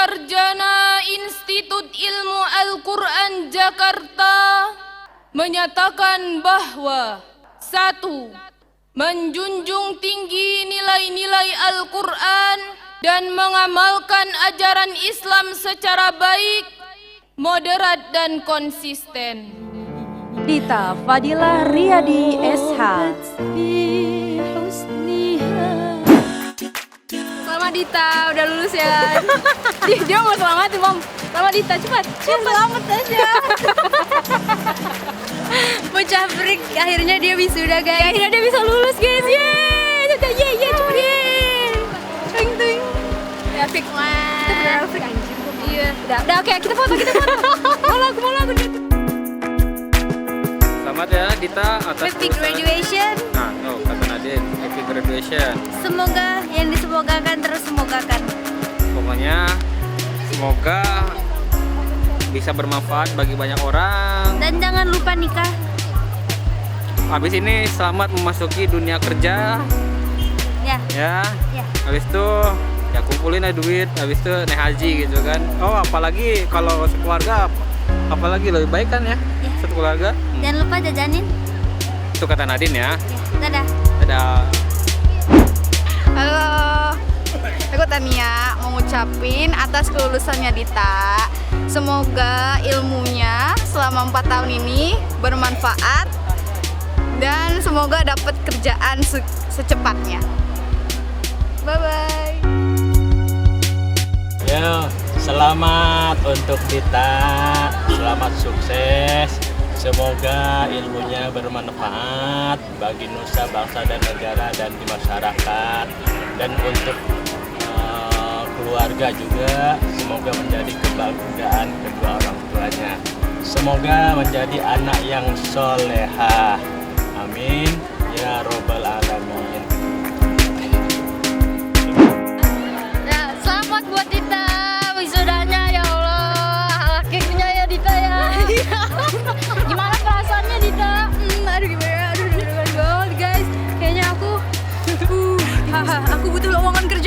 Sarjana Institut Ilmu Al-Quran Jakarta menyatakan bahwa 1. Menjunjung tinggi nilai-nilai Al-Quran dan mengamalkan ajaran Islam secara baik, moderat dan konsisten. Dita Fadilah Riyadi SH. Selamat Dita, udah lulus ya. Dia mau selamatin, Mom. Selamat Dita, cepat. Selamat aja. Bocah break, akhirnya dia wisuda, guys. Akhirnya dia bisa lulus, guys. Yeay, cepat. Ting. Ya, fix. Kita beneran fix anjir. Iya. Udah oke, kita foto. Mau lagu. Selamat ya Dita atas Happy graduation. Nah, kata Nadine, happy graduation. Semoga yang disemogakan terus semogakan. Pokoknya semoga bisa bermanfaat bagi banyak orang. Dan jangan lupa nikah. Habis ini selamat memasuki dunia kerja. Ya. Ya. Ya. Habis itu ya kumpulin aja duit, habis itu naik haji gitu kan. Oh, apalagi kalau sekeluarga apalagi lebih baik kan ya? Ya. Satu keluarga. Jangan lupa jajanin. Itu kata Nadine ya. Ya. Dadah. Dadah. Halo, aku Tania mau ngucapin atas kelulusannya Dita. Semoga ilmunya selama 4 tahun ini bermanfaat dan semoga dapat kerjaan secepatnya. Bye-bye. Ya, selamat untuk Dita, selamat sukses. Semoga ilmunya bermanfaat bagi nusa, bangsa, dan negara dan di masyarakat. Dan untuk keluarga juga, semoga menjadi kebanggaan kedua orang tuanya. Semoga menjadi anak yang solehah. Amin ya robbal alamin. Ya, selamat buat Dita wisudanya, ya Allah. Akhirnya ya Dita ya. Gimana perasaannya Dita? Aduh gimana? Aduh banget guys. Kayaknya aku butuh lowongan kerja